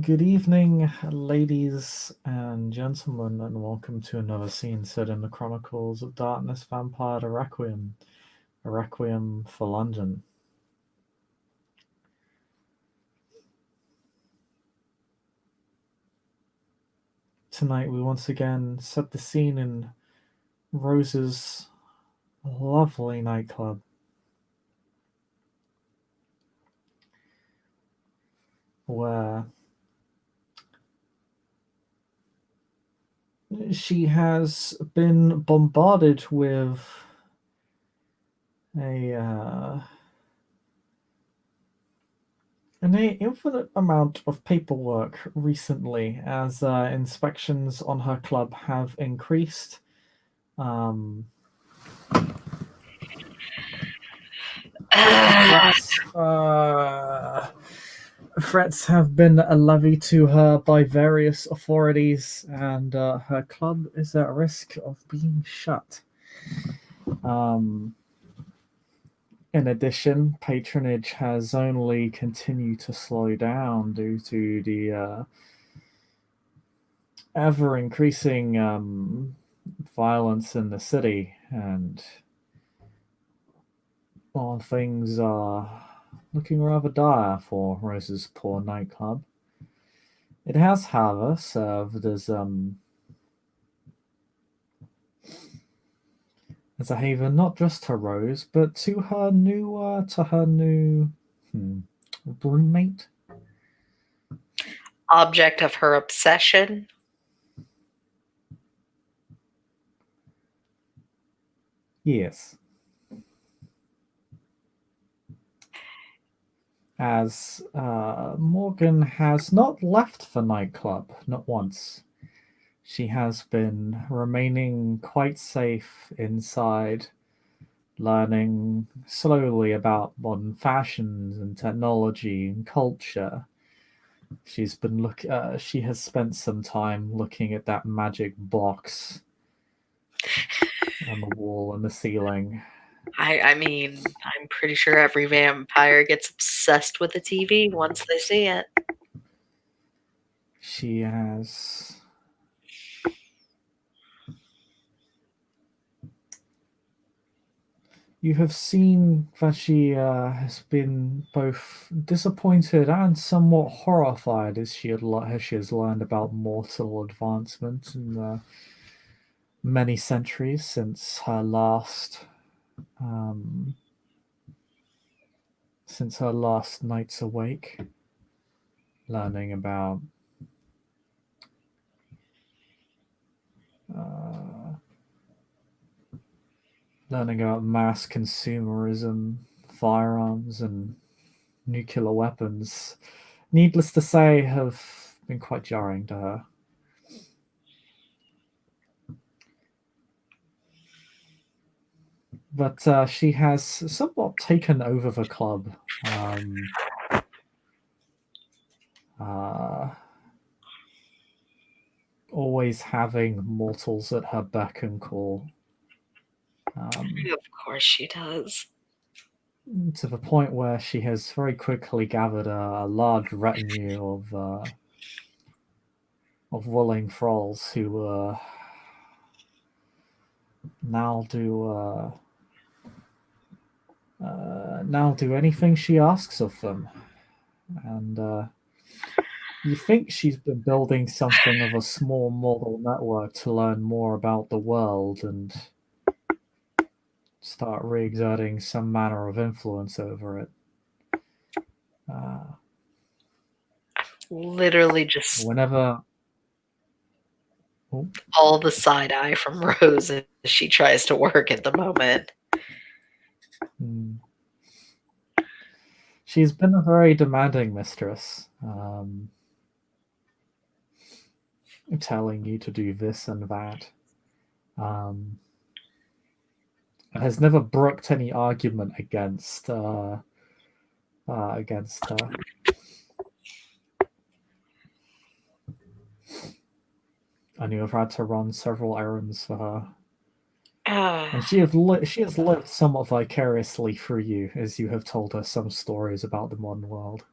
Good evening, ladies and gentlemen, and welcome to another scene set in the Chronicles of Darkness Vampire the Requiem, a Requiem for London. Tonight we once again set the scene in Rose's lovely nightclub. Where she has been bombarded with an infinite amount of paperwork recently as inspections on her club have increased. Um, threats, threats have been levied to her by various authorities, and her club is at risk of being shut. Um, in addition, patronage has only continued to slow down due to the ever increasing violence in the city, and while things are looking rather dire for Rose's poor nightclub, it has, however, served as a haven not just to Rose, but to her new roommate. Object of her obsession. Yes. As Morgan has not left the nightclub, not once. She has been remaining quite safe inside, learning slowly about modern fashions and technology and culture. She has spent some time looking at that magic box on the wall and the ceiling. I mean, I'm pretty sure every vampire gets obsessed with the TV once they see it. She has You have seen that she has been both disappointed and somewhat horrified as as she has learned about mortal advancement in the many centuries um, since her last night's awake, learning about uh, mass consumerism, firearms, and nuclear weapons. Needless to say, have been quite jarring to her. But she has somewhat taken over the club. Uh, Always having mortals at her beck and call. Of course she does. To the point where she has very quickly gathered a large retinue of willing thralls who now do now do anything she asks of them, and you think she's been building something of a small model network to learn more about the world and start re-exerting some manner of influence over it. Uh, Literally just Whenever, oh, all the side eye from Rose as she tries to work at the moment. hmm, she's been a very demanding mistress, telling you to do this and that. Um, has never brooked any argument against her. And you have had to run several errands for her. And she has lived somewhat vicariously through you, as you have told her some stories about the modern world.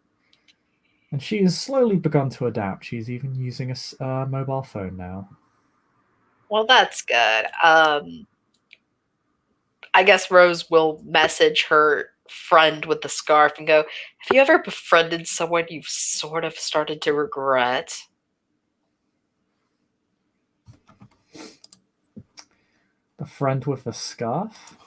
And she has slowly begun to adapt. She's even using a mobile phone now. Well, that's good. I guess Rose will message her friend with the scarf and go, "Have you ever befriended someone you've sort of started to regret?" The friend with the scarf?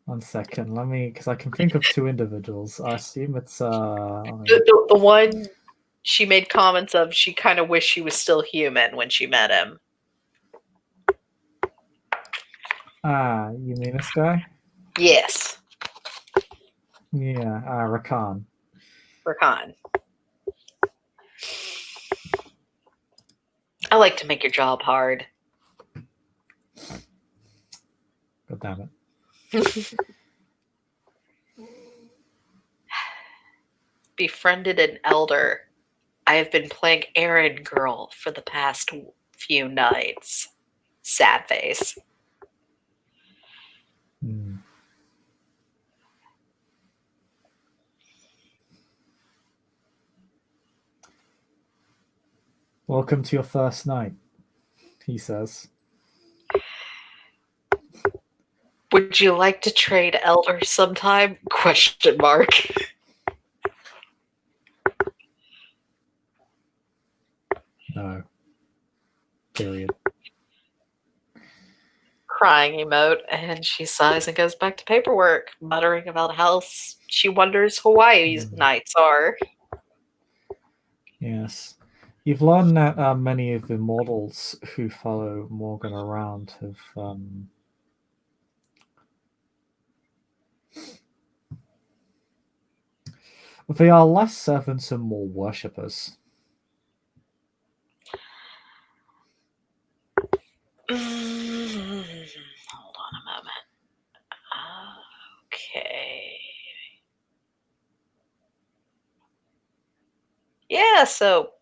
1 second, let me, because I can think of two individuals. I assume it's The one she made comments of, she kind of wished she was still human when she met him. you mean this guy? Yes, Yeah, Rakan. Rakan. I like to make your job hard. God damn it. Befriended an elder. I have been playing errand girl for the past few nights. Sad face. Hmm. Welcome to your first night, he says. Would you like to trade elders sometime? Question mark. No. Period. Crying emote, and she sighs and goes back to paperwork, muttering about how she wonders Hawaii's nights are. Yes. You've learned that many of the models who follow Morgan around have they are less servants and more worshippers. Hold on a moment. Okay. Yeah, so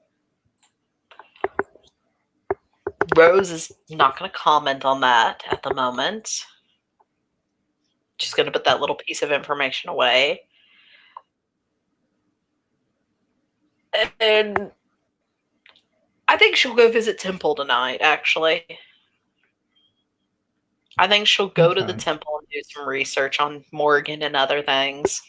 Rose is not going to comment on that at the moment. She's going to put that little piece of information away. And I think she'll go visit Temple tonight, actually. I think she'll go to the temple and do some research on Morgan and other things.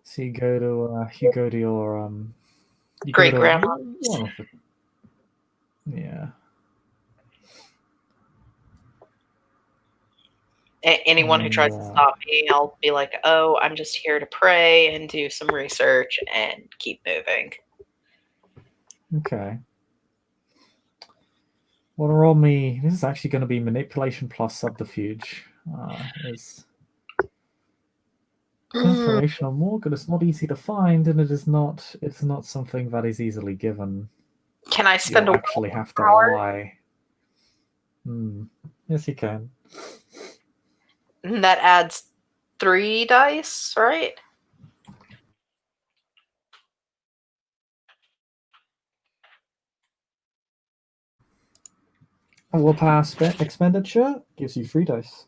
So you go to your Great grandma. Yeah. Anyone who tries to stop me, I'll be like, "Oh, I'm just here to pray and do some research and keep moving." Okay. Well, roll me. This is actually going to be manipulation plus subterfuge. Is information on Morgan is not easy to find, and it's not something that is easily given. Can I spend You'll actually have to lie. Yes, you can. And that adds 3 dice, right? Willpower expenditure gives you 3 dice.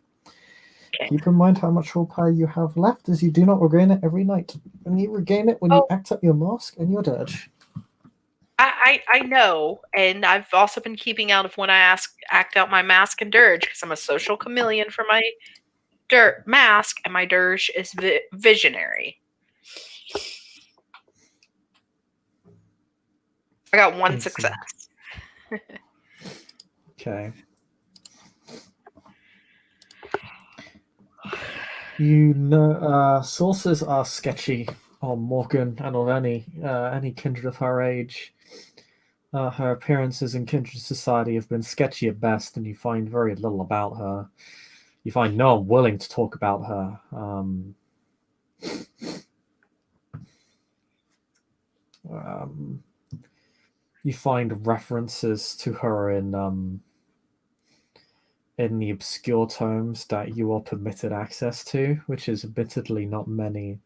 Okay. Keep in mind how much willpower you have left, as you do not regain it every night. And you regain it when you act up your mask and your dirge. I know, and I've also been keeping out of when I act out my mask and dirge, because I'm a social chameleon for my mask, and my dirge is visionary. I got 1 success. Okay. You know, sources are sketchy on Morgan and of any kindred of her age. Her appearances in kindred society have been sketchy at best, and you find very little about her. You find no one willing to talk about her. You find references to her in the obscure tomes that you are permitted access to, which is admittedly not many.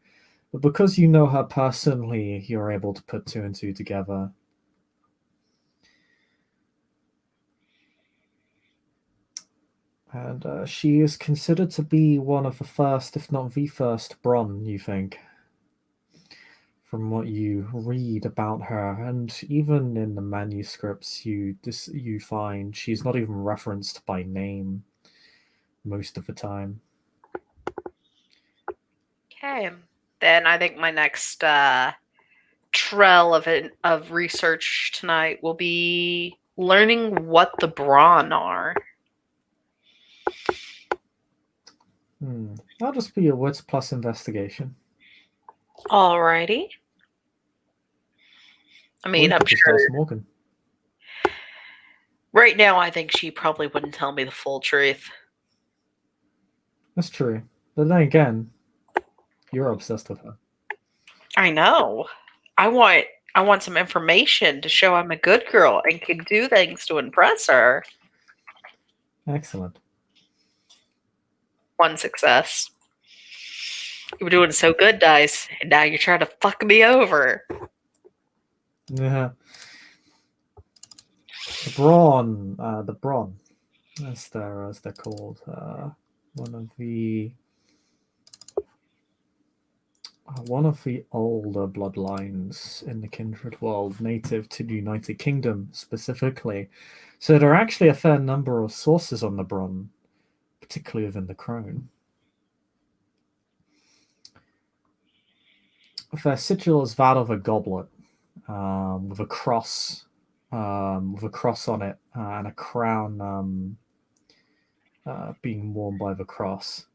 But because you know her personally, you're able to put 2 and 2 together. And she is considered to be one of the first, if not the first, Bronn, you think, from what you read about her. And even in the manuscripts, you find she's not even referenced by name most of the time. Okay. Then I think my next trail of research tonight will be learning what the Brawn are. That'll just be a wits plus investigation. Alrighty. I mean, I'm Just sure. ask Morgan. Right now, I think she probably wouldn't tell me the full truth. That's true. But then again, you're obsessed with her. I know. I want some information to show I'm a good girl and can do things to impress her. Excellent. One success. You were doing so good, Dice, and now you're trying to fuck me over. Yeah. The Brawn, as they're called, one of the older bloodlines in the kindred world, native to the United Kingdom specifically. So there are actually a fair number of sources on the Brawn, particularly within the Crone. Their sigil is that of a goblet, with a cross on it, and a crown being worn by the cross.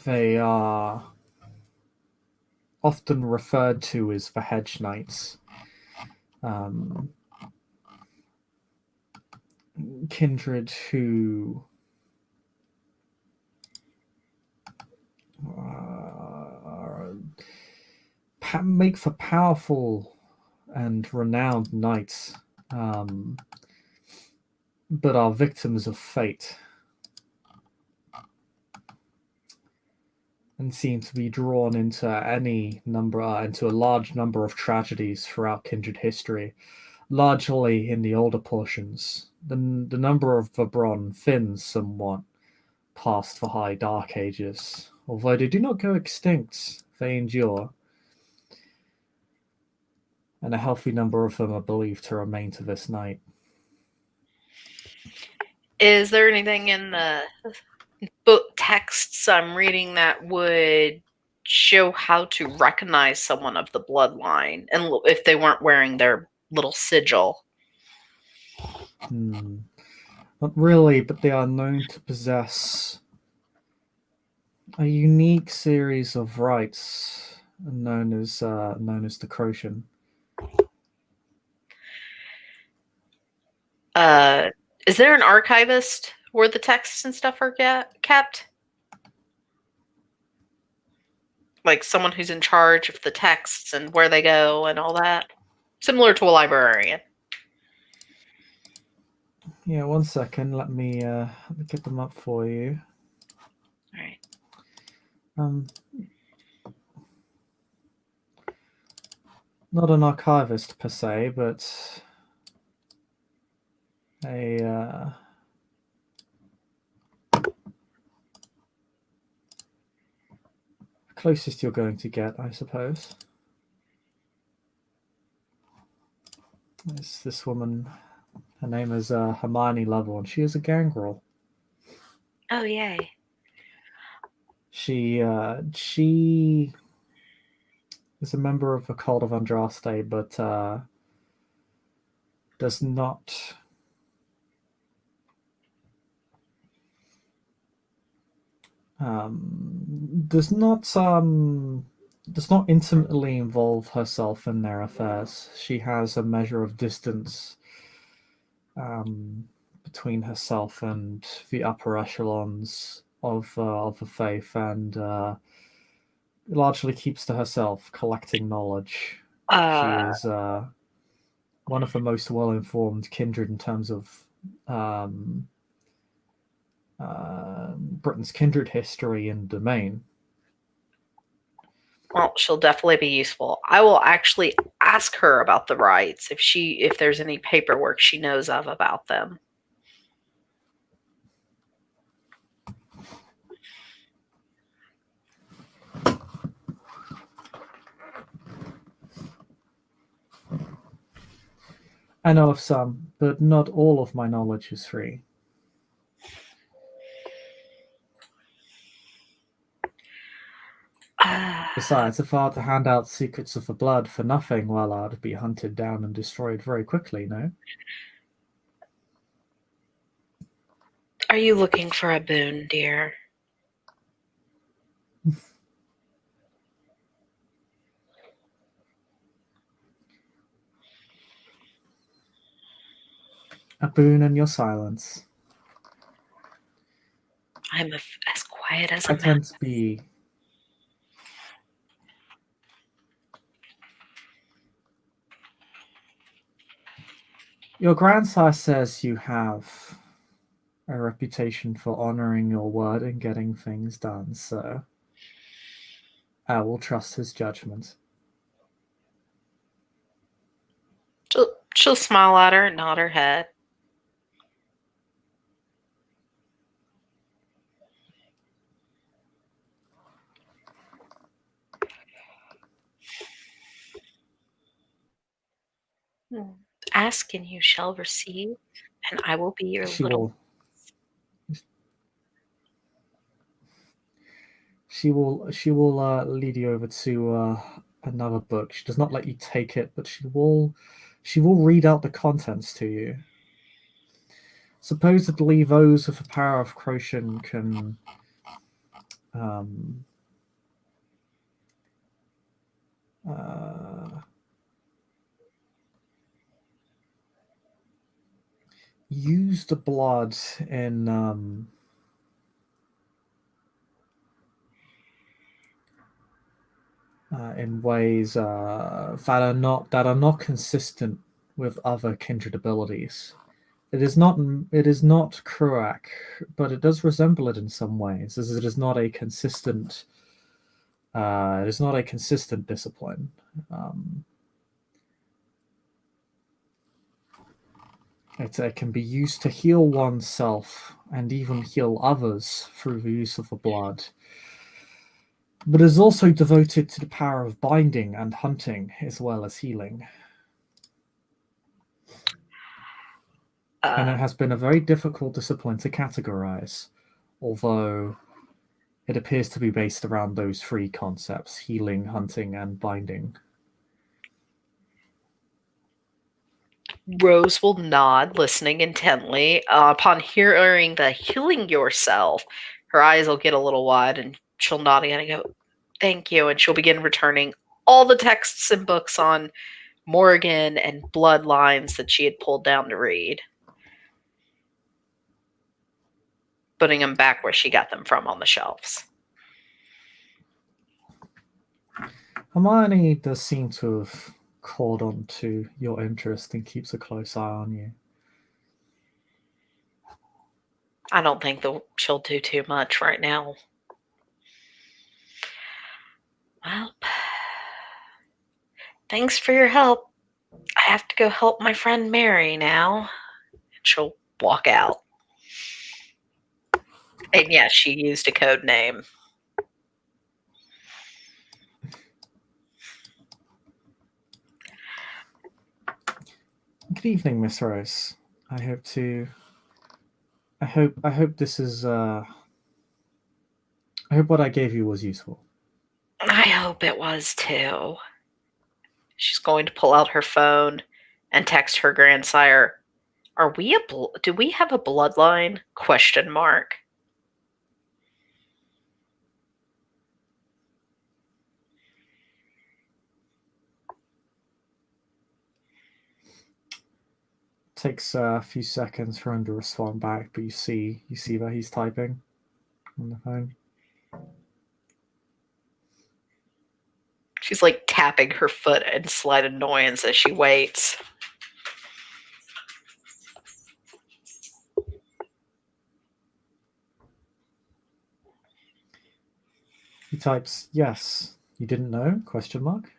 They are often referred to as the Hedge Knights. Kindred who make for powerful and renowned knights, but are victims of fate and seem to be drawn into into a large number of tragedies throughout kindred history, largely in the older portions. The number of the Brawn thins somewhat past the high dark ages, although they do not go extinct, they endure, and a healthy number of them are believed to remain to this night. Is there anything in the book texts I'm reading that would show how to recognize someone of the bloodline, and if they weren't wearing their little sigil? Not really, but they are known to possess a unique series of rights known as the Crocian. Is there an archivist where the texts and stuff are kept? Like someone who's in charge of the texts and where they go and all that? Similar to a librarian. Yeah, 1 second. Let me get them up for you. All right. Not an archivist per se, but a closest you're going to get, I suppose. It's this woman. Her name is Hermione Lovell, and she is a gangrel. Oh, yay. She is a member of the cult of Andraste, but does not does not intimately involve herself in their affairs. She has a measure of distance between herself and the upper echelons of the faith, and largely keeps to herself, collecting knowledge. She is one of the most well-informed kindred in terms of Britain's kindred history and domain. Well, she'll definitely be useful. I will actually ask her about the rights if there's any paperwork she knows of about them. I know of some, but not all of my knowledge is free. Besides, if I were to hand out secrets of the blood for nothing, well, I'd be hunted down and destroyed very quickly, no? Are you looking for a boon, dear? A boon in your silence. I'm as quiet as a I mouse. tend to be. Your grandsire says you have a reputation for honoring your word and getting things done, so I will trust his judgment. She'll smile at her and nod her head. Ask and you shall receive, and I will be your She little. will. She will lead you over to another book. She does not let you take it, but she will read out the contents to you. Supposedly, those with the power of Crochet can um, uh, use the blood in ways that are not consistent with other kindred abilities. It is not Kruak, but it does resemble it in some ways, as it is not a consistent. It is not a consistent discipline. It can be used to heal oneself and even heal others through the use of the blood, but is also devoted to the power of binding and hunting as well as healing. And it has been a very difficult discipline to categorize, although it appears to be based around those three concepts: healing, hunting, and binding. Rose will nod, listening intently. Upon hearing the healing yourself, her eyes will get a little wide and she'll nod again and go, "Thank you." And she'll begin returning all the texts and books on Morgan and bloodlines that she had pulled down to read, putting them back where she got them from on the shelves. Hermione does seem to have caught on to your interest and keeps a close eye on you. I don't think she'll do too much right now. Well, thanks for your help. I have to go help my friend Mary now. And she'll walk out. And yes, she used a code name. Good evening, Miss Rose. I hope this is. I hope what I gave you was useful. I hope it was too. She's going to pull out her phone and text her grandsire. Do we have a bloodline? Question mark. Takes a few seconds for him to respond back, but you see that he's typing on the phone. She's like tapping her foot in slight annoyance as she waits. He types, "Yes, You didn't know? Question mark.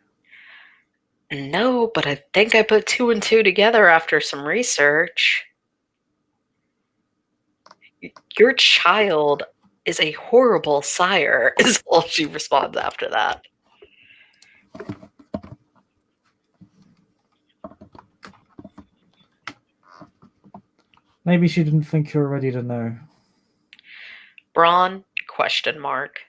No, but I think I put 2 and 2 together after some research. Your child is a horrible sire, is all she responds after that. Maybe she didn't think you were ready to know. Braun? Question mark.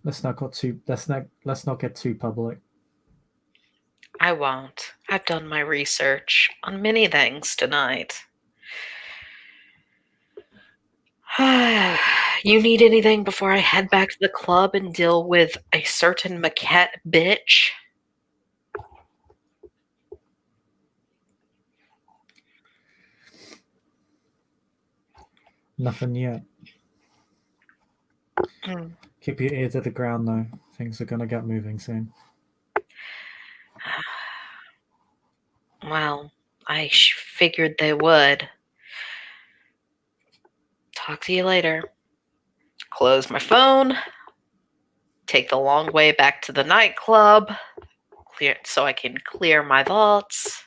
Let's not get too public. I won't. I've done my research on many things tonight. You need anything before I head back to the club and deal with a certain maquette bitch? Nothing yet. Keep your ear to the ground, though. Things are gonna get moving soon. Well, I figured they would. Talk to you later. Close my phone. Take the long way back to the nightclub. So I can clear my thoughts.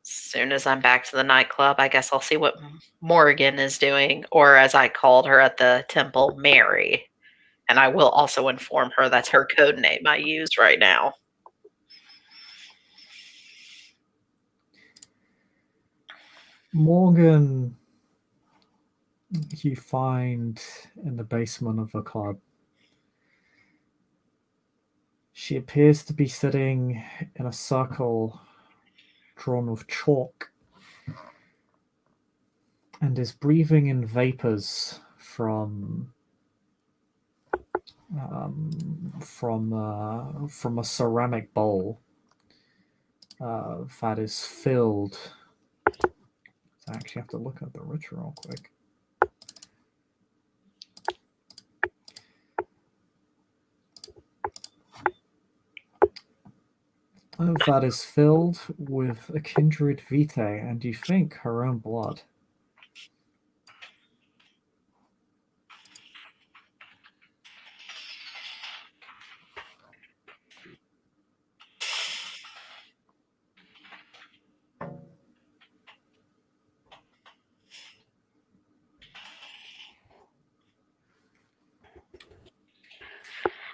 As soon as I'm back to the nightclub, I guess I'll see what Morgan is doing, or as I called her at the temple, Mary. And I will also inform her that's her code name I use right now. Morgan, you find in the basement of the club. She appears to be sitting in a circle drawn with chalk and is breathing in vapors from a ceramic bowl that is filled. I actually have to look at the ritual quick. That is filled with a kindred vitae, and you think her own blood.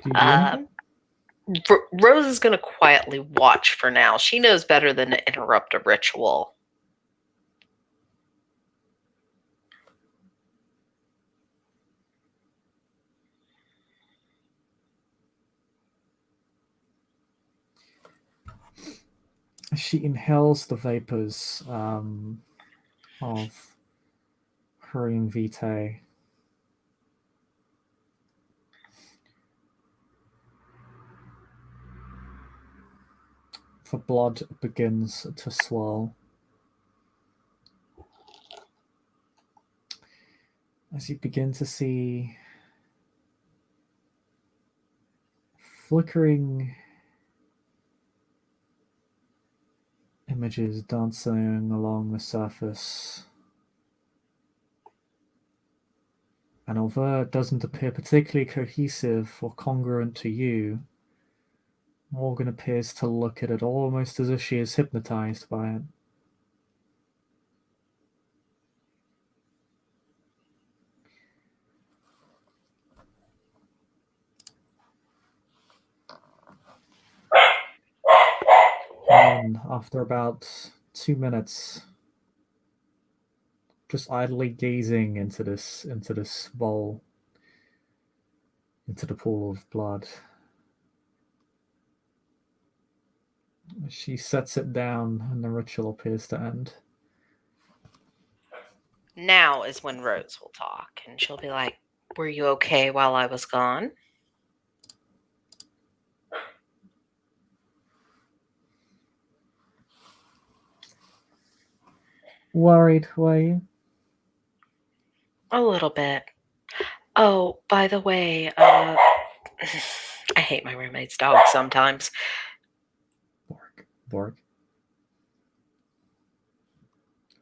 Do you do anything? Rose is going to quietly watch for now. She knows better than to interrupt a ritual. She inhales the vapors of her own vitae. The blood begins to swirl. As you begin to see flickering images dancing along the surface. And although it doesn't appear particularly cohesive or congruent to you, Morgan appears to look at it almost as if she is hypnotized by it. And after about 2 minutes, just idly gazing into this bowl, into the pool of blood, she sets it down and the ritual appears to end. Now is when Rose will talk, and she'll be like, "Were you okay while I was gone?" Worried, were you? A little bit. Oh, by the way, I hate my roommate's dog sometimes. Borg.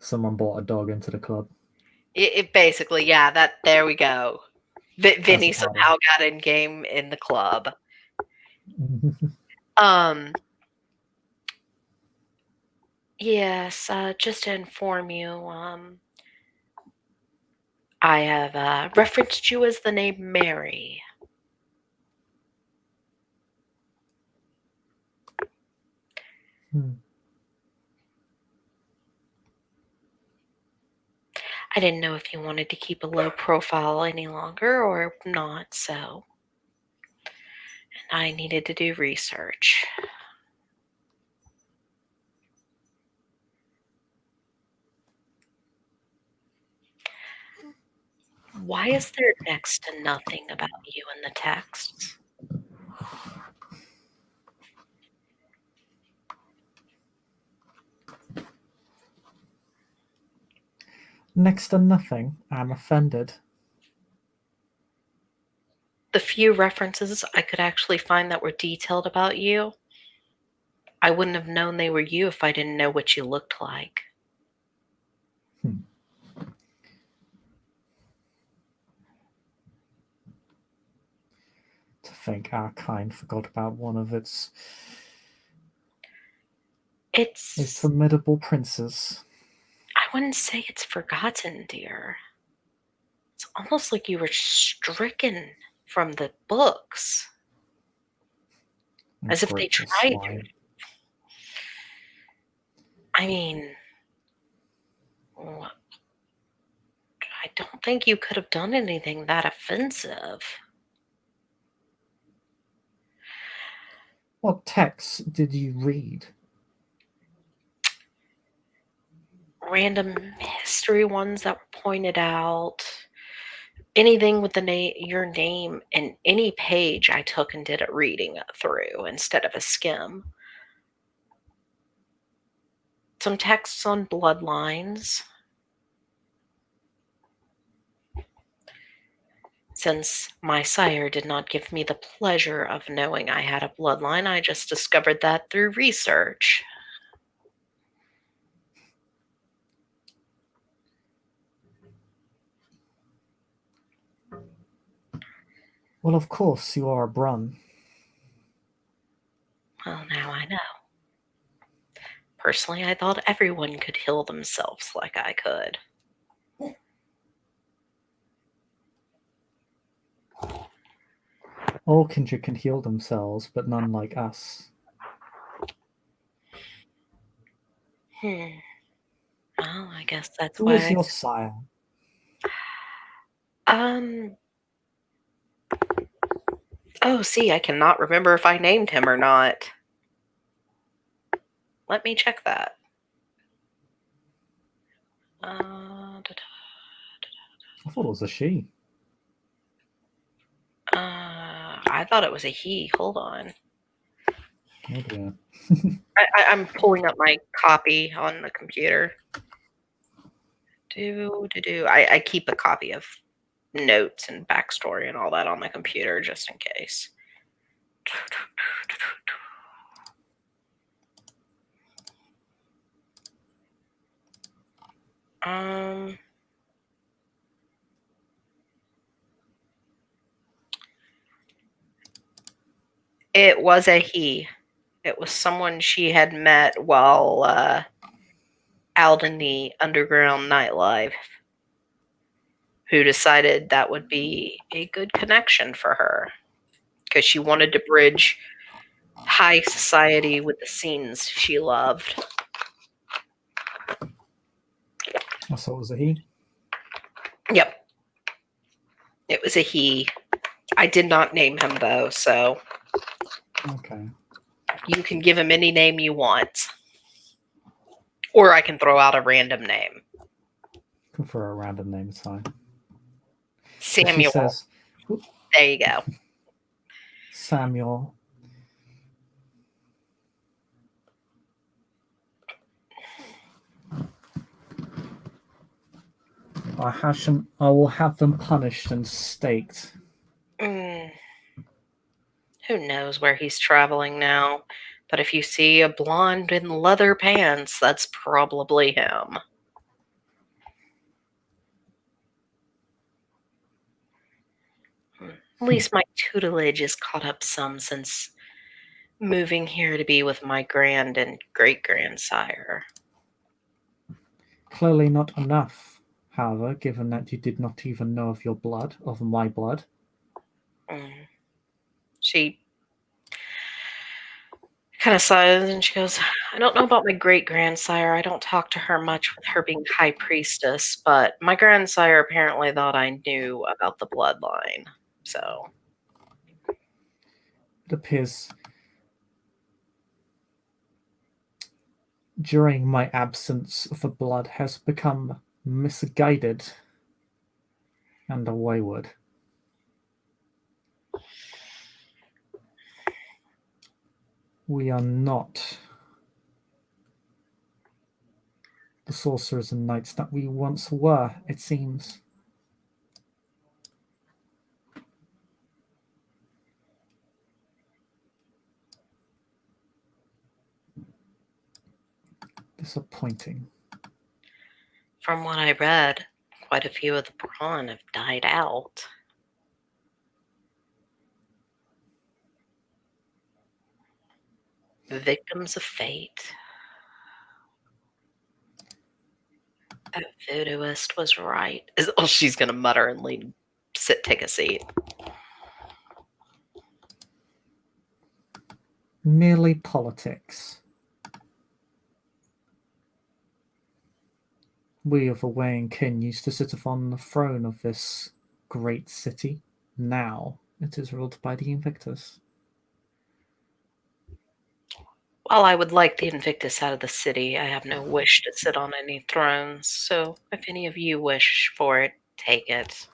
Someone brought a dog into the club. It basically, yeah, there we go. Vinny somehow got in game in the club. Yes, just to inform you, I have referenced you as the name Mary. I didn't know if you wanted to keep a low profile any longer or not, so I needed to do research. Why is there next to nothing about you in the texts? Next to nothing. I'm offended. The few references I could actually find that were detailed about you, I wouldn't have known they were you if I didn't know what you looked like. To think our kind forgot about one of its It's formidable princes. I wouldn't say it's forgotten, dear. It's almost like you were stricken from the books. As if they tried to. I mean, I don't think you could have done anything that offensive. What texts did you read? Random history ones that were pointed out. Anything with your name in any page I took and did a reading through instead of a skim. Some texts on bloodlines. Since my sire did not give me the pleasure of knowing I had a bloodline, I just discovered that through research. Well, of course, you are a Brun. Well, now I know. Personally, I thought everyone could heal themselves like I could. All kindred can heal themselves, but none like us. Well, I guess that's Who why. Who is your sire? Oh, see, I cannot remember if I named him or not. Let me check that. I thought it was a she. I thought it was a he. Hold on. Oh dear. I'm pulling up my copy on the computer. I keep a copy of notes and backstory and all that on the computer just in case. It was a he. It was someone she had met while out in the underground nightlife who decided that would be a good connection for her because she wanted to bridge high society with the scenes she loved. So it was a he? Yep. It was a he. I did not name him, though, so... Okay. You can give him any name you want. Or I can throw out a random name. For a random name, it's fine. Samuel. Says, there you go. Samuel. I will have them punished and staked. Who knows where he's traveling now? But if you see a blonde in leather pants, that's probably him. At least my tutelage is caught up some since moving here to be with my grand and great grandsire. Clearly not enough, however, given that you did not even know of your blood, of my blood. Mm. She kind of sighs and she goes, I don't know about my great grandsire. I don't talk to her much with her being high priestess, but my grandsire apparently thought I knew about the bloodline. So, It appears during my absence the blood has become misguided and wayward. We are not the sorcerers and knights that we once were, it seems. Disappointing. from what I read, quite a few of the brawn have died out. Victims of fate. That voodooist was right. Is all she's gonna mutter and lean, take a seat. Merely politics. We of the Way and Kin used to sit upon the throne of this great city. Now it is ruled by the Invictus. While I would like the Invictus out of the city, I have no wish to sit on any thrones, so if any of you wish for it, take it.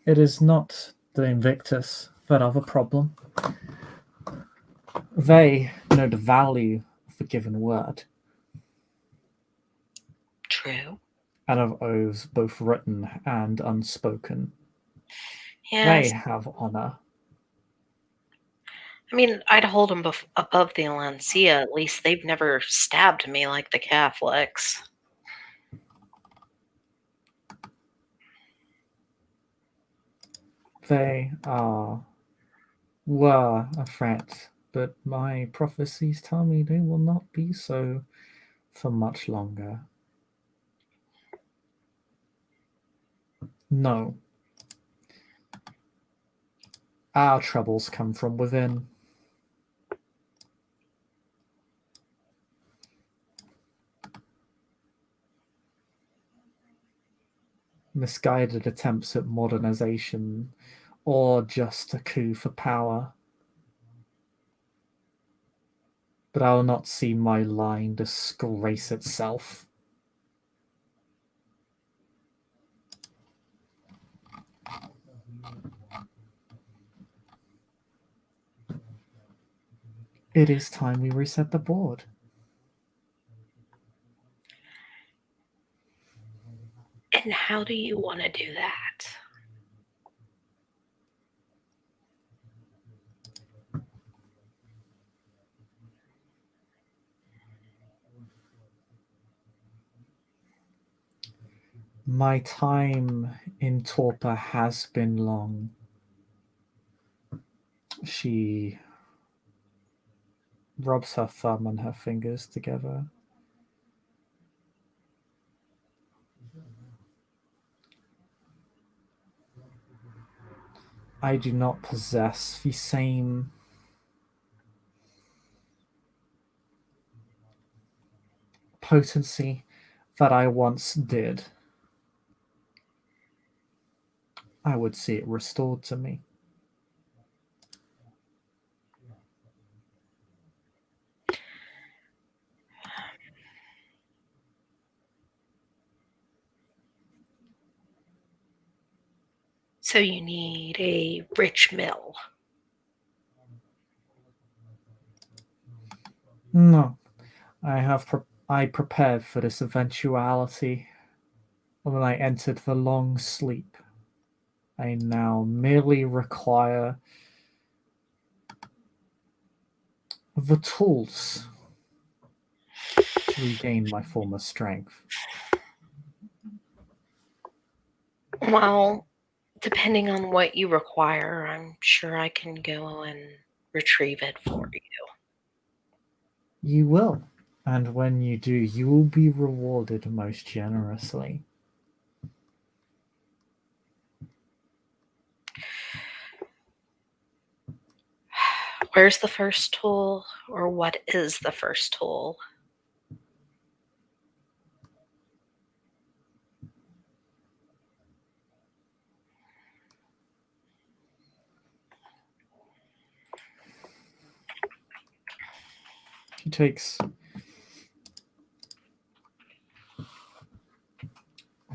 It is not the Invictus that are the problem. They know the value of the given word. True. And of oaths both written and unspoken. Yes. They have honor. I mean, I'd hold them above the Lancia. At least they've never stabbed me like the Catholics. They were a threat, but my prophecies tell me they will not be so for much longer. No. Our troubles come from within. Misguided attempts at modernization or just a coup for power. But I will not see my line disgrace itself. It is time we reset the board. And how do you want to do that? My time in torpor has been long. She rubs her thumb and her fingers together. I do not possess the same potency that I once did. I would see it restored to me. So you need a rich mill. No, I prepared for this eventuality when I entered the long sleep. I now merely require the tools to regain my former strength. Well, depending on what you require, I'm sure I can go and retrieve it for you. You will, and when you do, you will be rewarded most generously. Where's the first tool, or what is the first tool? He takes a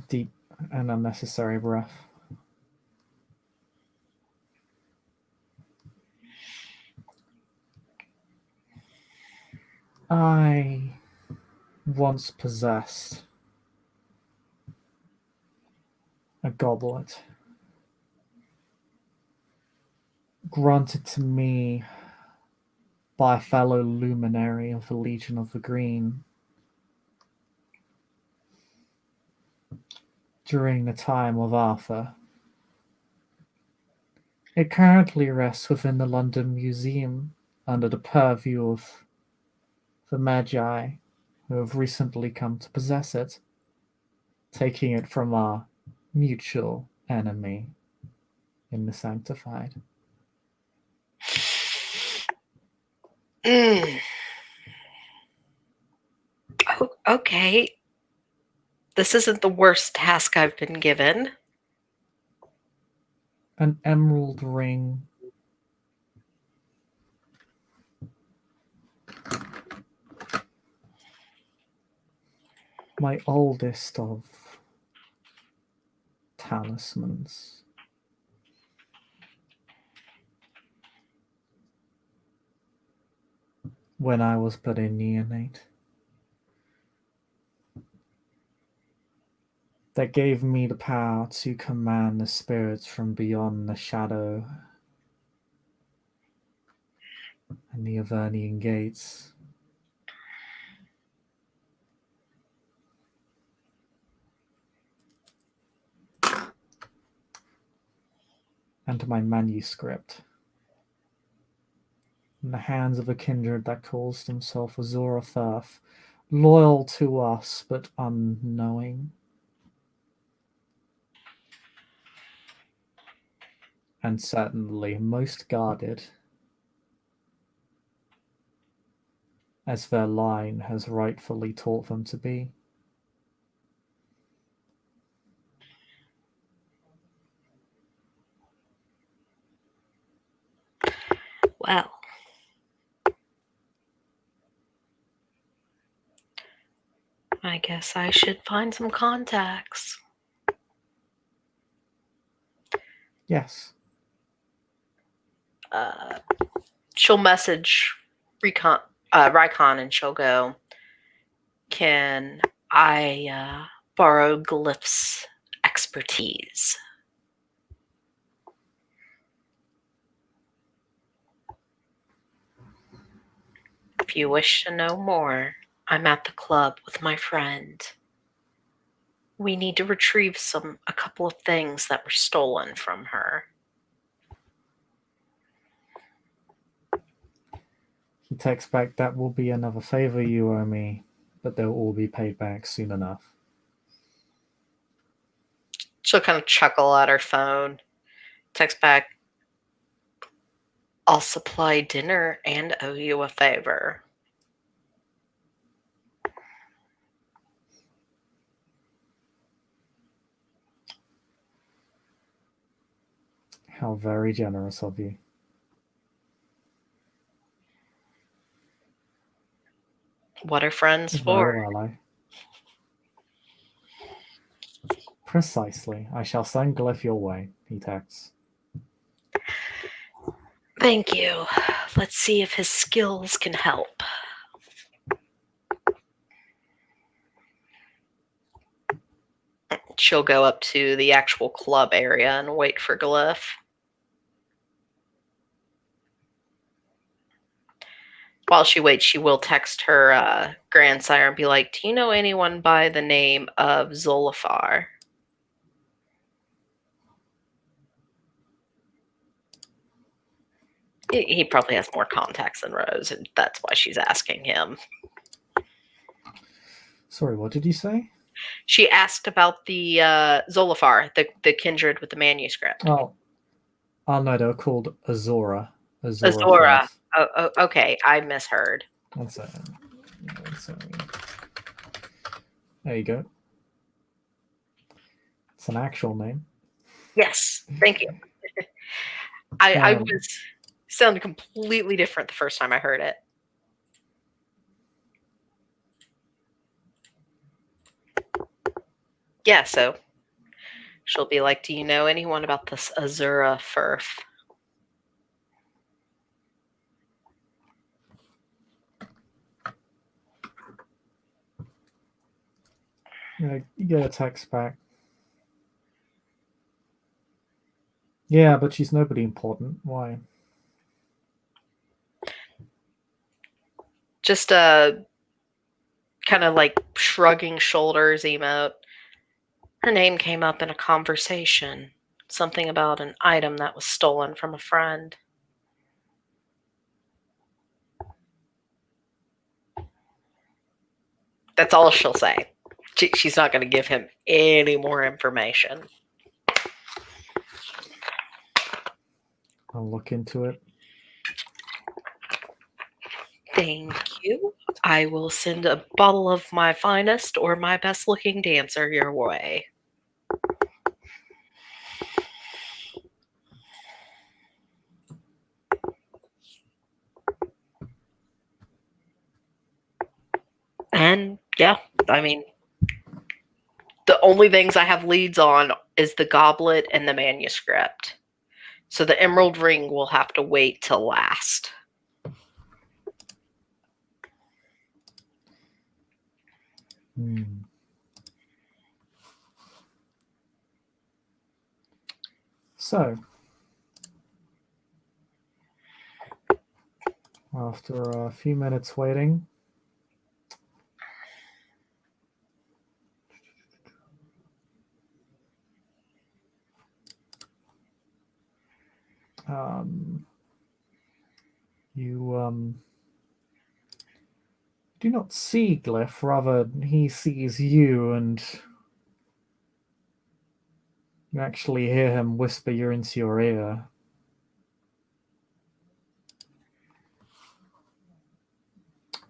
deep and unnecessary breath. I once possessed a goblet granted to me by a fellow luminary of the Legion of the Green during the time of Arthur. It currently rests within the London Museum under the purview of the Magi who have recently come to possess it, taking it from our mutual enemy in the Sanctified. Okay. This isn't the worst task I've been given. An emerald ring my oldest of talismans. When I was but a neonate, that gave me the power to command the spirits from beyond the shadow and the Avernian gates. And my manuscript in the hands of a kindred that calls themselves Azora Firth, loyal to us but unknowing. And certainly most guarded, as their line has rightfully taught them to be. Well, I guess I should find some contacts. Yes. She'll message Rykon and she'll go, can I borrow Glyph's expertise? If you wish to know more, I'm at the club with my friend. We need to retrieve a couple of things that were stolen from her. He texts back, that will be another favor you owe me, but they'll all be paid back soon enough. She'll kind of chuckle at her phone. Text back, I'll supply dinner and owe you a favor. How very generous of you. What are friends Very for? well, I. Precisely. I shall send Glyph your way, he texts. Thank you. Let's see if his skills can help. She'll go up to the actual club area and wait for Glyph. While she waits, she will text her grandsire and be like, do you know anyone by the name of Zolafar? He probably has more contacts than Rose, and that's why she's asking him. Sorry, what did you say? She asked about the Zolafar, the kindred with the manuscript. Oh, no, they were called Azora. Azora. Firth. Oh, okay, I misheard. One second. There you go. It's an actual name. Yes, thank you. I was sounded completely different the first time I heard it. Yeah, so she'll be like, do you know anyone about this Azura Firth? You get a text back. Yeah, but she's nobody important. Why? Just a kind of like shrugging shoulders emote. Her name came up in a conversation. Something about an item that was stolen from a friend. That's all she'll say. She's not going to give him any more information. I'll look into it. Thank you. I will send a bottle of my finest or my best looking dancer your way. And yeah, I mean, the only things I have leads on is the goblet and the manuscript. So the emerald ring will have to wait till last. So, after a few minutes waiting, you do not see Glyph, rather he sees you, and you actually hear him whisper you into your ear.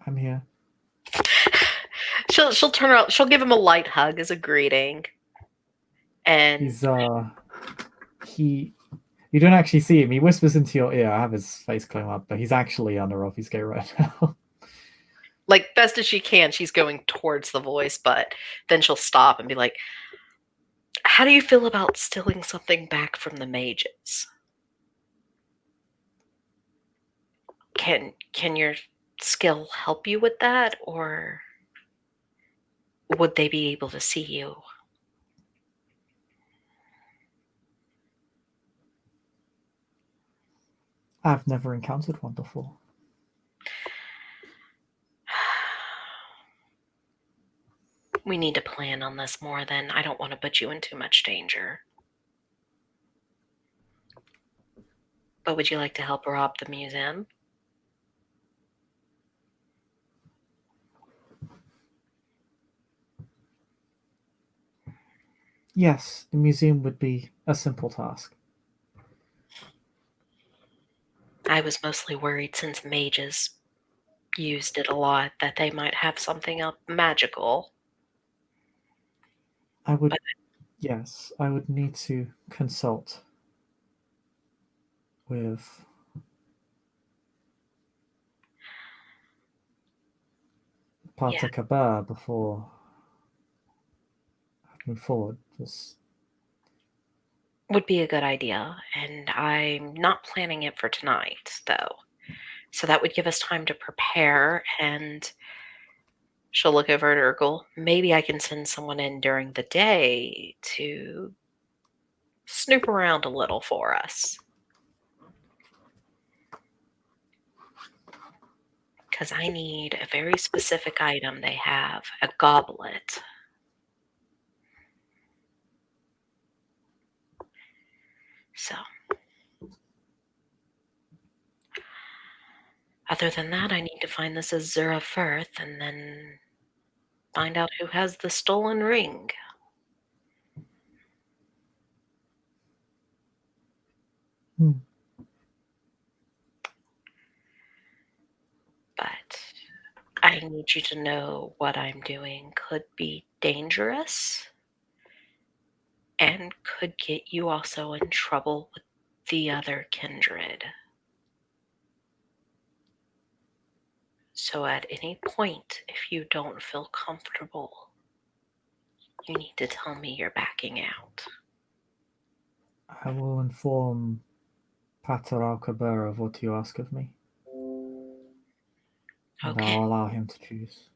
I'm here. She'll turn around. She'll give him a light hug as a greeting. And He's you don't actually see him. He whispers into your ear. I have his face climb up, but he's actually under Rolfie's gate right now. like best as she can, she's going towards the voice, but then she'll stop and be like, how do you feel about stealing something back from the mages? Can your skill help you with that, or would they be able to see you? I've never encountered one before. We need to plan on this more then. I don't want to put you in too much danger. But would you like to help rob the museum? Yes, the museum would be a simple task. I was mostly worried, since mages used it a lot, that they might have something up magical. Yes, I would need to consult with Patakaba before I move forward. Would be a good idea, and I'm not planning it for tonight, though. So that would give us time to prepare, and she'll look over at Urkel. Maybe I can send someone in during the day to snoop around a little for us. because I need a very specific item they have, a goblet. So, other than that, I need to find this Azura Firth and then find out who has the stolen ring. Hmm. But I need you to know what I'm doing could be dangerous and could get you also in trouble with the other kindred. So at any point, if you don't feel comfortable, you need to tell me you're backing out. I will inform Pater Alcaber of what you ask of me, and Okay. I'll allow him to choose.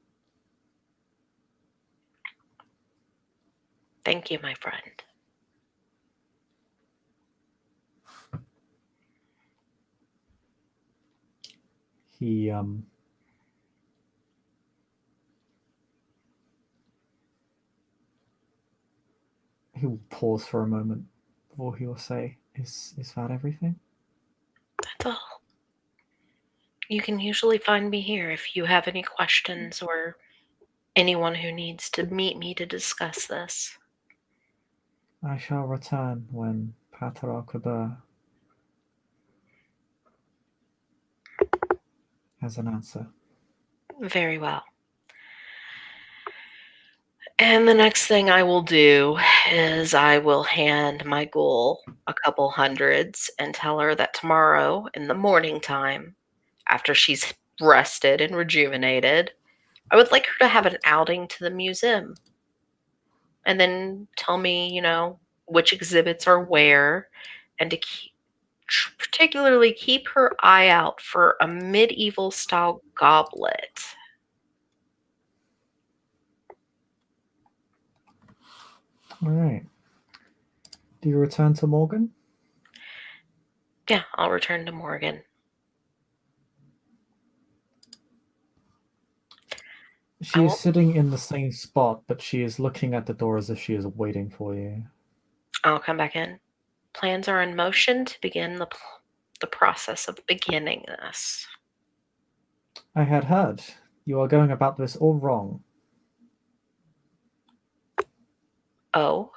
Thank you, my friend. He he will pause for a moment before he will say, "Is that everything?" That's all. You can usually find me here if you have any questions or anyone who needs to meet me to discuss this. I shall return when Pater Alcaber has an answer. Very well. And the next thing I will do is I will hand my ghoul a couple hundreds and tell her that tomorrow in the morning time, after she's rested and rejuvenated, I would like her to have an outing to the museum. And then tell me, which exhibits are where, and to particularly keep her eye out for a medieval style goblet. All right. Do you return to Morgan? Yeah, I'll return to Morgan. She is sitting in the same spot, but she is looking at the door as if she is waiting for you. I'll come back in. Plans are in motion to begin the process of beginning this. I had heard you are going about this all wrong. Oh,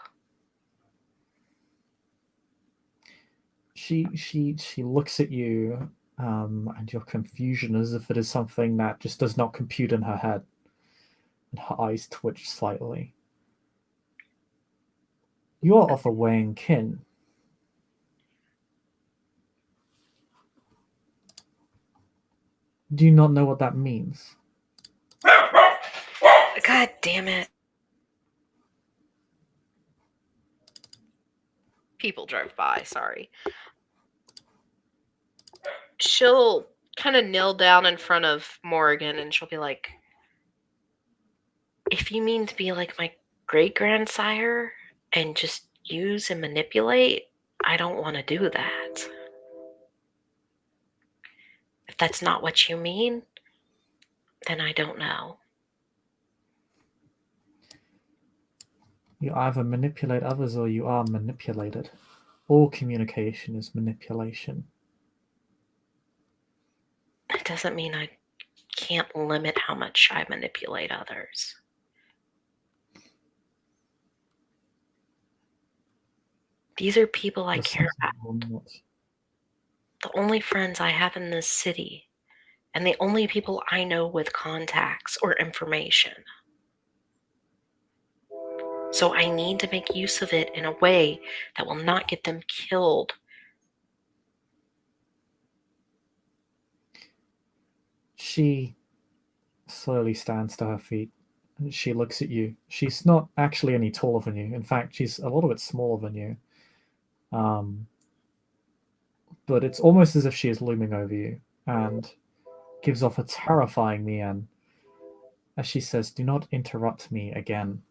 She looks at you, and your confusion as if it is something that just does not compute in her head, and her eyes twitch slightly. You are of a Wang kin. Do you not know what that means? God damn it. People drove by, sorry. She'll kind of kneel down in front of Morgan and she'll be like, if you mean to be like my great grandsire and just use and manipulate, I don't want to do that. If that's not what you mean, then I don't know. You either manipulate others or you are manipulated. All communication is manipulation. It doesn't mean I can't limit how much I manipulate others. These are people I care about. The only friends I have in this city, and the only people I know with contacts or information. So I need to make use of it in a way that will not get them killed. She slowly stands to her feet. And she looks at you. She's not actually any taller than you. In fact, she's a little bit smaller than you. But it's almost as if she is looming over you and gives off a terrifying mien as she says, "Do not interrupt me again."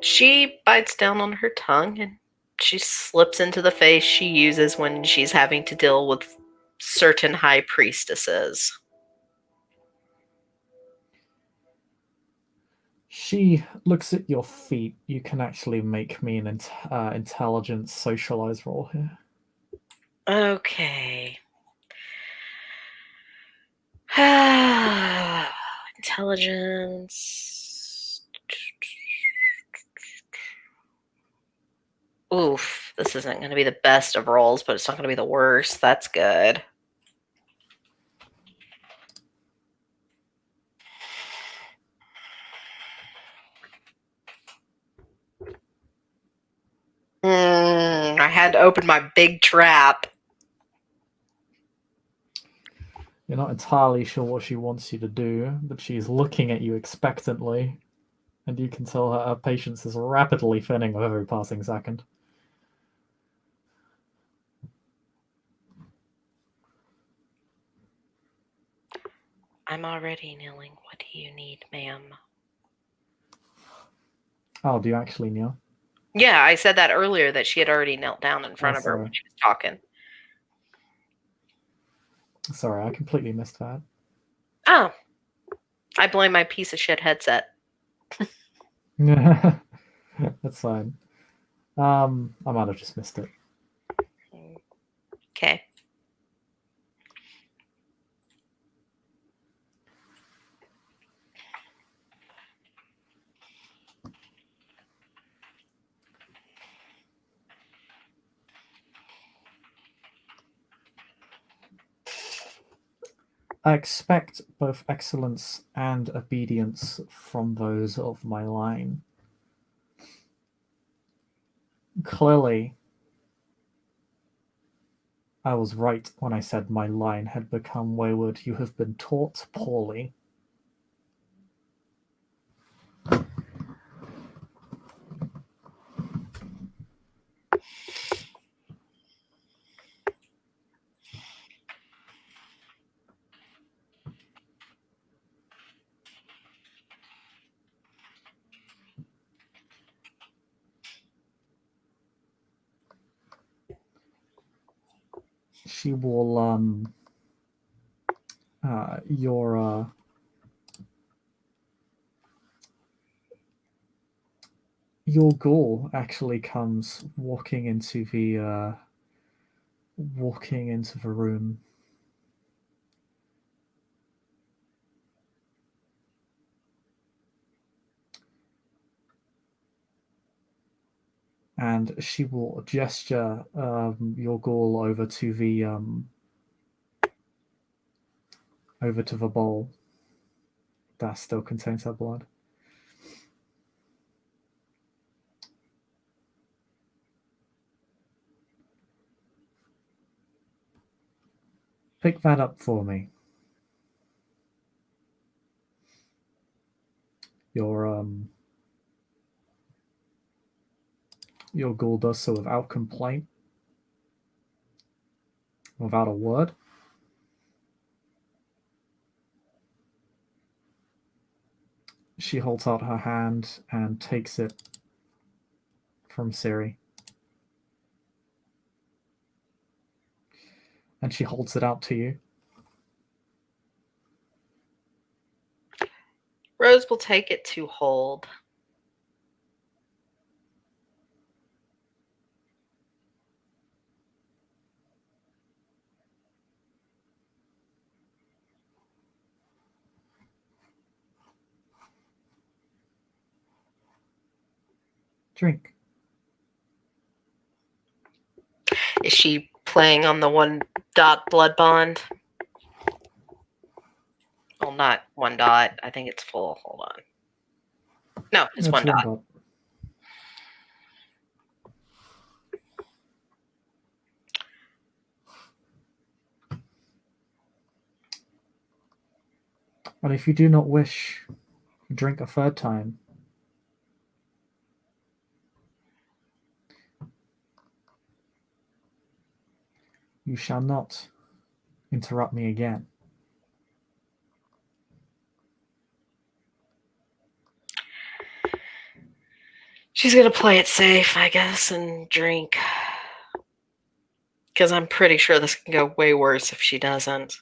She bites down on her tongue and she slips into the face she uses when she's having to deal with certain high priestesses. She looks at your feet. You can actually make me an intelligence socialize roll here. Okay. Intelligence. Oof, this isn't going to be the best of rolls, but it's not going to be the worst. That's good. I had to open my big trap. You're not entirely sure what she wants you to do, but she's looking at you expectantly, and you can tell her patience is rapidly thinning with every passing second. I'm already kneeling. What do you need, ma'am? Oh, do you actually kneel? Yeah, I said that earlier that she had already knelt down in front of her sorry. when she was talking. Sorry, I completely missed that. Oh. I blame my piece of shit headset. That's fine. I might have just missed it. Okay. I expect both excellence and obedience from those of my line. Clearly, I was right when I said my line had become wayward. You have been taught poorly. She will your ghoul actually comes walking into the room. And she will gesture your ghoul over to the bowl that still contains her blood. Pick that up for me. Your ghoul does so without complaint, without a word. She holds out her hand and takes it from Siri. And she holds it out to you. Rose will take it to hold. Drink. Is she playing on the 1 dot blood bond? Well, not 1 dot. I think it's full. Hold on. No, it's 1 dot. And if you do not wish to drink a third time, you shall not interrupt me again. She's gonna play it safe, I guess, and drink. Because I'm pretty sure this can go way worse if she doesn't.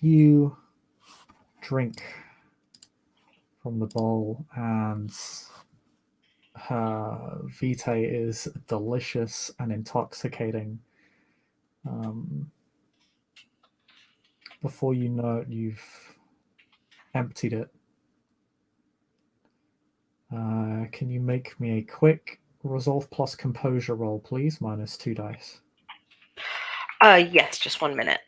You drink from the bowl, and her vitae is delicious and intoxicating. Before you know it, you've emptied it. Can you make me a quick resolve plus composure roll, please? -2 dice. Yes, just 1 minute.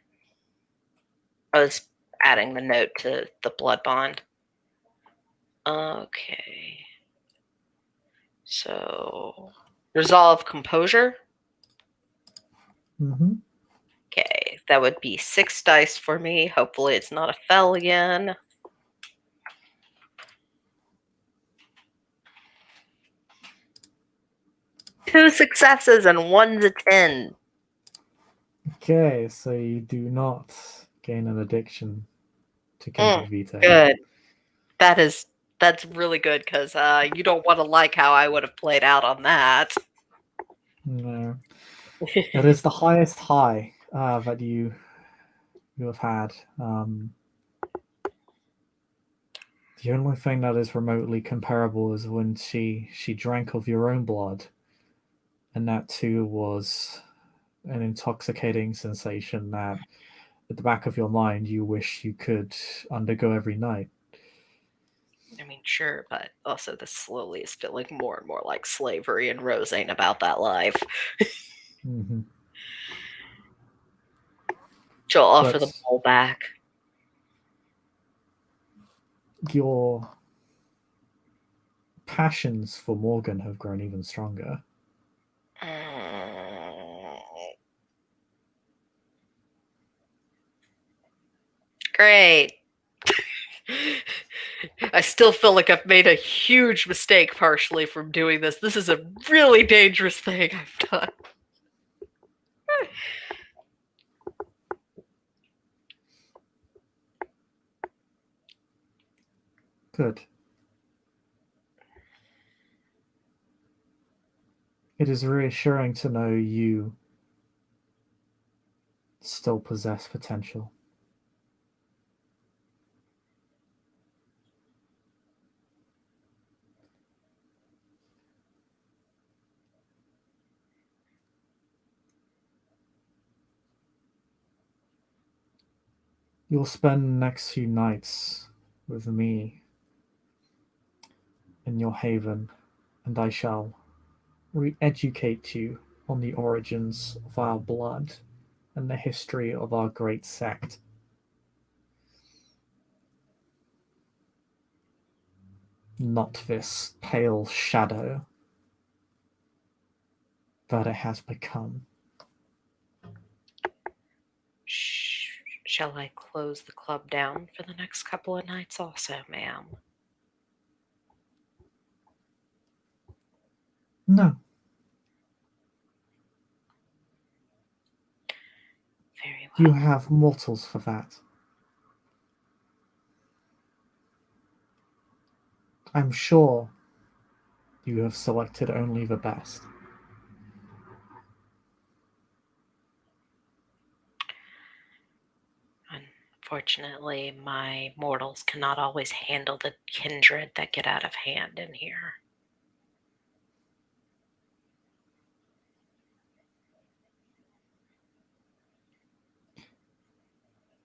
I was adding the note to the blood bond. Okay. So, resolve composure. Mm-hmm. Okay, that would be 6 dice for me. Hopefully it's not a fell again. 2 successes and 1's a 10. Okay, so you do not gain an addiction to kindred vitae. Good. That's really good because you don't want to like how I would have played out on that. No, it is the highest high that you have had. The only thing that is remotely comparable is when she drank of your own blood, and that too was an intoxicating sensation that, at the back of your mind, you wish you could undergo every night. I mean, sure, but also this slowly is feeling more and more like slavery, and Rose ain't about that life. Mm-hmm. She'll offer the But ball back. your passions for Morgan have grown even stronger. Great. I still feel like I've made a huge mistake partially from doing this. This is a really dangerous thing I've done. Good. It is reassuring to know you still possess potential. You'll spend the next few nights with me in your haven, and I shall re-educate you on the origins of our blood and the history of our great sect. Not this pale shadow that it has become. Shall I close the club down for the next couple of nights also, ma'am? No. Very well. You have mortals for that. I'm sure you have selected only the best. Unfortunately, my mortals cannot always handle the kindred that get out of hand in here.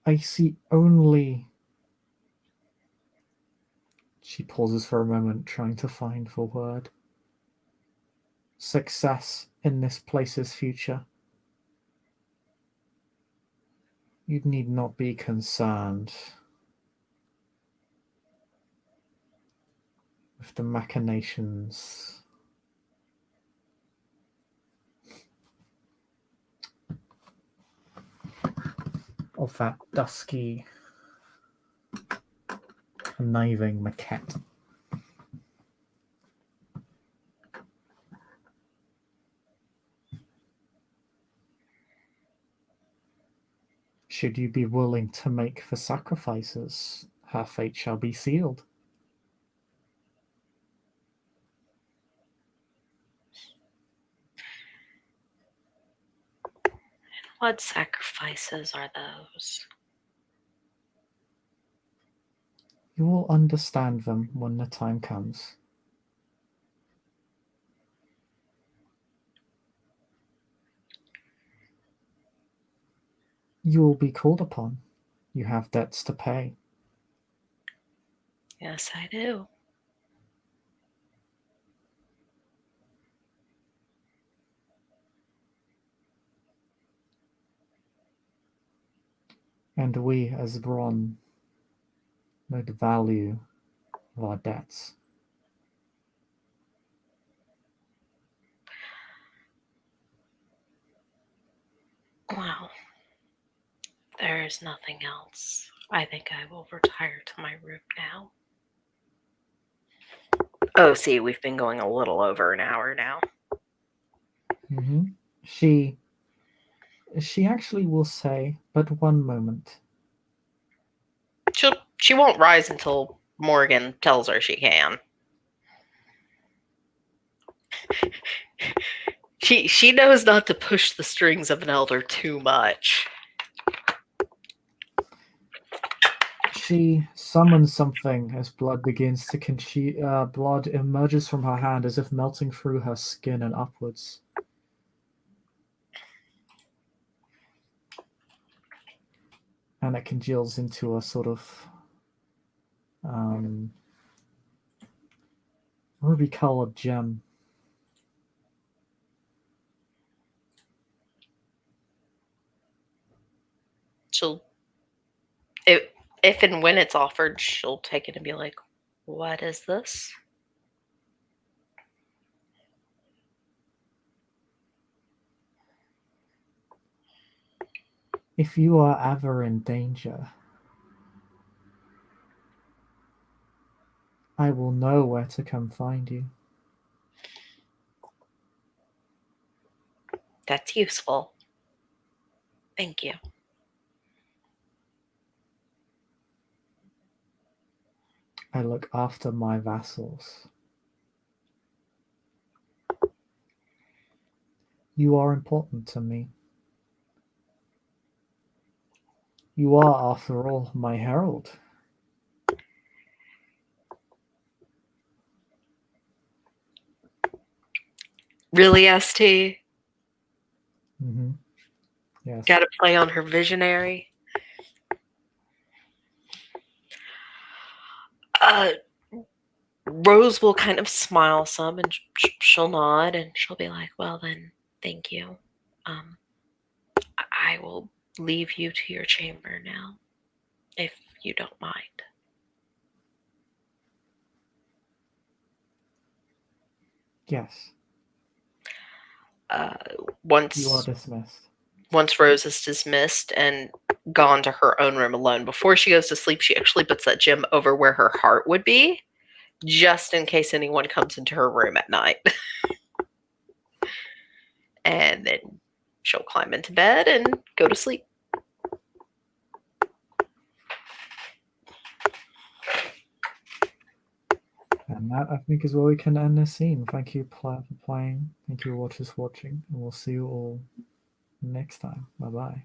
I see only. She pauses for a moment, trying to find the word. Success in this place's future. You need not be concerned with the machinations of that dusky, conniving maquette. Should you be willing to make the sacrifices, her fate shall be sealed. What sacrifices are those? You will understand them when the time comes. You will be called upon. You have debts to pay. Yes, I do. And we, as Bron, know the value of our debts. Well, there is nothing else. I think I will retire to my room now. Oh, see, we've been going a little over an hour now. Mm-hmm. She actually will say, but one moment. She won't rise until Morgan tells her she can. She knows not to push the strings of an elder too much. She summons something as blood begins to blood emerges from her hand as if melting through her skin and upwards. And it congeals into a sort of ruby-colored gem. She'll, if and when it's offered, she'll take it and be like, "What is this?" If you are ever in danger, I will know where to come find you. That's useful. Thank you. I look after my vassals. You are important to me. You are, after all, my herald. Really, ST? Mm-hmm. Yes. Got to play on her visionary. Rose will kind of smile some and she'll nod and she'll be like, "Well, then, thank you. I will leave you to your chamber now, if you don't mind." Yes. You are dismissed. Once Rose is dismissed and gone to her own room alone, before she goes to sleep, she actually puts that gem over where her heart would be, just in case anyone comes into her room at night. And then she'll climb into bed and go to sleep. And that, I think, is where we can end this scene. Thank you, for playing. Thank you, watchers, watching. And we'll see you all next time. Bye-bye.